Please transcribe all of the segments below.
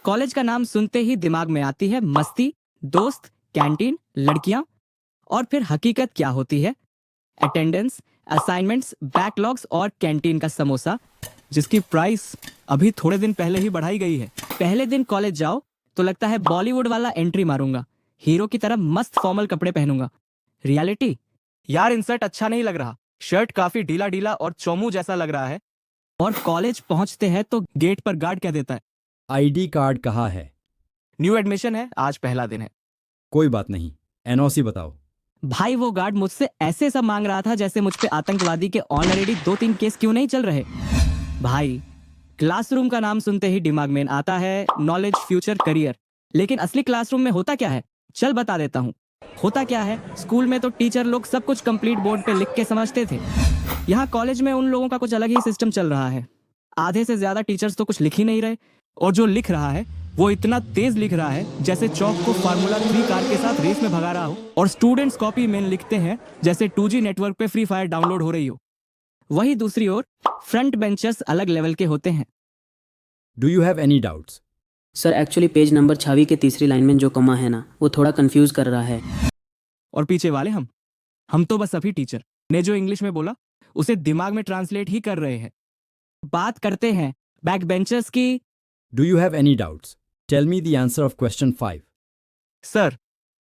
College का नाम सुनते ही दिमाग में आती है मस्ती, दोस्त, कैंटीन, लड़कियां। और फिर हकीकत क्या होती है? अटेंडेंस, असाइनमेंट्स, बैकलॉग्स और कैंटीन का समोसा, जिसकी प्राइस अभी थोड़े दिन पहले ही बढ़ाई गई है। पहले दिन कॉलेज जाओ तो लगता है बॉलीवुड वाला एंट्री मारूंगा, हीरो की तरह मस्त फॉर्मल कपड़े पहनूंगा। रियलिटी, यार इंसर्ट अच्छा नहीं लग रहा, शर्ट काफी ढीला ढीला और चोमू जैसा लग रहा है। और कॉलेज पहुंचते हैं तो गेट पर गार्ड क्या देता है? आईडी कार्ड कहाँ है? न्यू एडमिशन है, आज पहला दिन है। कोई बात नहीं, एनओसी बताओ। भाई वो गार्ड मुझसे ऐसे सब मांग रहा था जैसे मुझ पे आतंकवादी के ऑलरेडी 2-3 केस क्यों नहीं चल रहे। भाई क्लासरूम का नाम सुनते ही दिमाग में आता है नॉलेज, फ्यूचर, करियर। लेकिन असली क्लासरूम में होता क्या है? चल बता देता हूँ। होता क्या है, स्कूल में तो टीचर लोग सब कुछ कंप्लीट बोर्ड पे लिख के समझते थे। यहाँ कॉलेज में उन लोगों का कुछ अलग ही सिस्टम चल रहा है। आधे से ज्यादा टीचर्स तो कुछ लिख ही नहीं रहे, और जो लिख रहा है वो इतना तेज लिख रहा है जैसे चौक को फार्मूला 3 कार के साथ रेस में भगा रहा हो। और स्टूडेंट्स कॉपी में लिखते हैं जैसे 2G नेटवर्क पे फ्री फायर डाउनलोड हो रही हो। वही दूसरी ओर फ्रंट बेंचर्स अलग लेवल के होते हैं। Do you have any doubts? Sir actually page number 26 के तीसरी लाइन में जो कमा है ना, वो थोड़ा कंफ्यूज कर रहा है। और पीछे वाले हम तो बस अभी टीचर ने जो इंग्लिश में बोला उसे दिमाग में ट्रांसलेट ही कर रहे हैं। बात करते हैं बैक बेंचर्स की। Do you have any doubts? Tell me the answer of question 5। Sir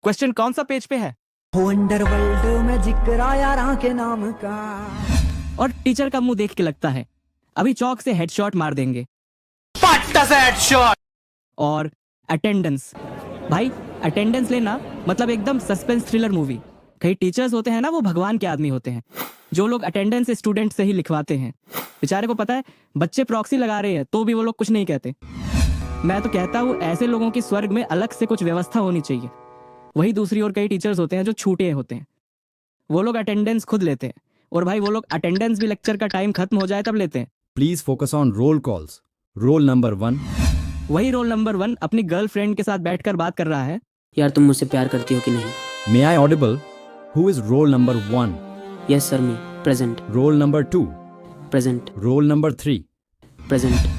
question कौन सा पेज पे है? वंडरवर्ल्ड में जिक्र आया राह के नाम का। और टीचर का मुंह देख के लगता है अभी चौक से हेडशॉट मार देंगे। और अटेंडेंस, भाई अटेंडेंस लेना मतलब एकदम सस्पेंस थ्रिलर मूवी। कई टीचर्स होते हैं ना, वो भगवान के आदमी होते हैं, जो लोग अटेंडेंस स्टूडेंट से ही लिखवाते हैं। बेचारे को पता है बच्चे प्रॉक्सी लगा रहे हैं तो भी वो लोग कुछ नहीं कहते। मैं तो कहता हूँ ऐसे लोगों की स्वर्ग में अलग से कुछ व्यवस्था होनी चाहिए। वही दूसरी ओर कई टीचर्स होते हैं जो छूटे होते हैं, वो लोग अटेंडेंस खुद लेते हैं। और भाई वो लोग अटेंडेंस भी लेक्चर का टाइम खत्म हो जाए तब लेते हैं। Please focus on roll calls. Role number 1। वही रोल नंबर 1 अपनी गर्लफ्रेंड के साथ बैठकर बात कर रहा है। यार तुम मुझसे प्यार करती हो कि नहीं? May I audible? Who is roll number 1? Yes sir, me present. Roll number 2? Present. Roll number 3? Present.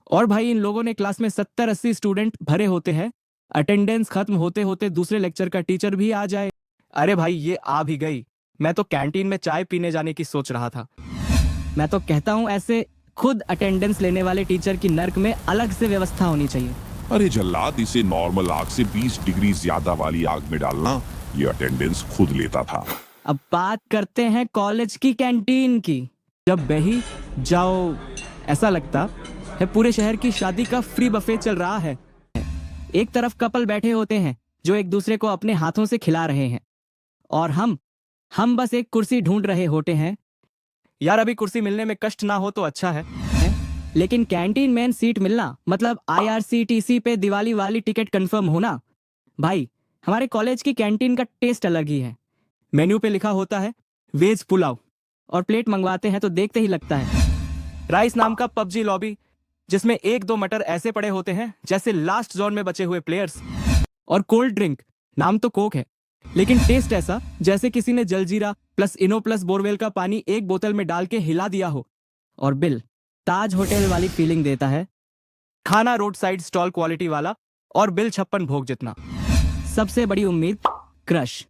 और भाई इन लोगों ने क्लास में 70-80 स्टूडेंट भरे होते हैं। अटेंडेंस खत्म होते होते दूसरे लेक्चर का टीचर भी आ जाए। अरे भाई ये आ भी गई, मैं तो कैंटीन में चाय पीने जाने की सोच रहा था। मैं तो कहता हूँ ऐसे खुद अटेंडेंस लेने वाले टीचर की नर्क में अलग से व्यवस्था होनी चाहिए। अरे जल्लाद, इसे नॉर्मल आग से 20 डिग्री ज्यादा वाली आग में डालना, ये अटेंडेंस खुद लेता था। अब बात करते हैं कॉलेज की कैंटीन की। जब बही जाओ ऐसा लगता है पूरे शहर की शादी का फ्री बफे चल रहा है। एक तरफ कपल बैठे होते हैं जो एक दूसरे को अपने हाथों से खिला रहे हैं, और हम बस एक कुर्सी ढूंढ रहे होते हैं। यार अभी कुर्सी मिलने में कष्ट ना हो तो अच्छा है? लेकिन कैंटीन में सीट मिलना मतलब IRCTC पे दिवाली वाली टिकट कंफर्म होना। भाई हमारे कॉलेज की कैंटीन का टेस्ट अलग ही है। मेन्यू पे लिखा होता है वेज पुलाव, और प्लेट मंगवाते हैं तो देखते ही लगता है राइस नाम का PUBG लॉबी, जिसमें 1-2 मटर ऐसे पड़े होते हैं जैसे लास्ट जोन में बचे हुए प्लेयर्स। और कोल्ड ड्रिंक, नाम तो कोक है लेकिन टेस्ट ऐसा जैसे किसी ने जलजीरा प्लस इनो प्लस बोरवेल का पानी एक बोतल में डाल के हिला दिया हो। और बिल ताज होटल वाली फीलिंग देता है। खाना रोड साइड स्टॉल क्वालिटी वाला, और बिल 56 भोग जितना। सबसे बड़ी उम्मीद क्रश।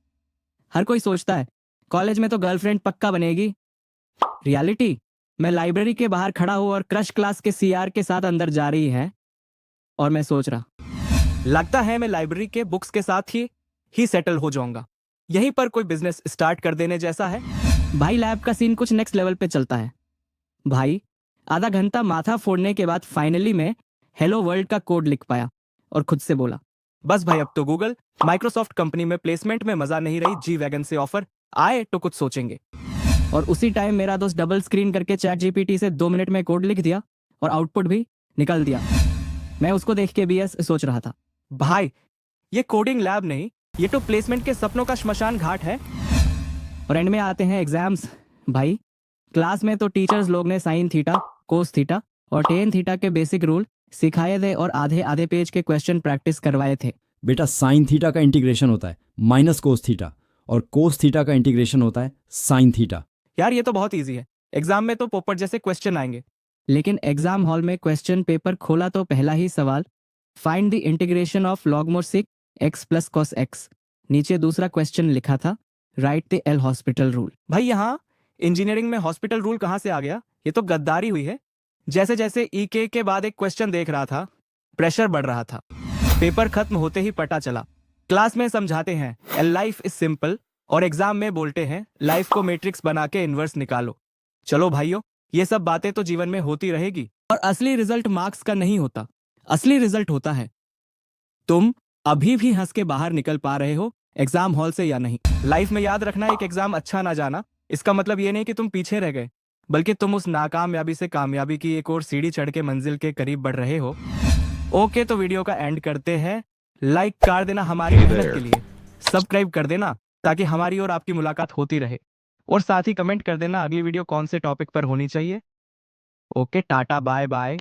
हर कोई सोचता है कॉलेज में तो गर्लफ्रेंड पक्का बनेगी। रियलिटी, मैं लाइब्रेरी के बाहर खड़ा हूं और क्रश क्लास के CR के साथ अंदर जा रही है, और मैं सोच रहा लगता है मैं लाइब्रेरी के बुक्स के साथ ही सेटल हो जाऊंगा। यहीं पर कोई बिजनेस स्टार्ट कर देने जैसा है। भाई लैब का सीन कुछ नेक्स्ट लेवल पे चलता है। भाई आधा घंटा माथा फोड़ने के बाद फाइनली मैं हेलो वर्ल्ड का कोड लिख पाया और खुद से बोला बस भाई अब तो गूगल माइक्रोसॉफ्ट कंपनी में प्लेसमेंट में मजा नहीं रही, जी वैगन से ऑफर आए तो कुछ सोचेंगे। और उसी टाइम मेरा दोस्त डबल स्क्रीन करके ChatGPT से 2 मिनट में कोड लिख दिया और आउटपुट भी निकल दिया। मैं उसको देख के BS सोच रहा था, भाई ये कोडिंग लैब नहीं, ये तो प्लेसमेंट के सपनों का श्मशान घाट है। और एंड में आते हैं एग्जाम्स। भाई क्लास में तो टीचर्स लोग ने साइन थीटा, कोस थीटा और टेन थीटा के बेसिक रूल सिखाए थे और आधे आधे पेज के क्वेश्चन प्रैक्टिस करवाए थे। बेटा साइन थीटा का इंटीग्रेशन होता है माइनस कोस थीटा, और कोस थीटा का इंटीग्रेशन होता है साइन थीटा। यार ये तो बहुत इजी है, एग्जाम में तो पोपट जैसे क्वेश्चन आएंगे। लेकिन एग्जाम हॉल में क्वेश्चन पेपर खोला तो पहला ही सवाल find the integration of log mod sec x plus cos x। नीचे दूसरा क्वेश्चन लिखा था, write the L'Hospital rule. भाई यहाँ इंजीनियरिंग में हॉस्पिटल रूल कहाँ से आ गया? ये तो गद्दारी हुई है। जैसे जैसे ईके के बाद एक क्वेश्चन देख रहा था, प्रेशर बढ़ रहा था। पेपर खत्म होते ही पता चला, क्लास में समझाते हैं एल लाइफ इज सिंपल और एग्जाम में बोलते हैं लाइफ को मैट्रिक्स बना के इन्वर्स निकालो। चलो भाइयों, ये सब बातें तो जीवन में होती रहेगी और असली रिजल्ट मार्क्स का नहीं होता, असली रिजल्ट होता है तुम अभी भी हंस के बाहर निकल पा रहे हो एग्जाम हॉल से या नहीं। लाइफ में याद रखना, एक एग्जाम अच्छा ना जाना इसका मतलब ये नहीं कि तुम पीछे रह गए, बल्कि तुम उस नाकामयाबी से कामयाबी की एक और सीढ़ी चढ़ के मंजिल के करीब बढ़ रहे हो। ओके, तो वीडियो का एंड करते हैं। लाइक कर देना हमारी मेहनत के लिए, सब्सक्राइब कर देना ताकि हमारी और आपकी मुलाकात होती रहे, और साथ ही कमेंट कर देना अगली वीडियो कौन से टॉपिक पर होनी चाहिए। Okay, tata bye bye.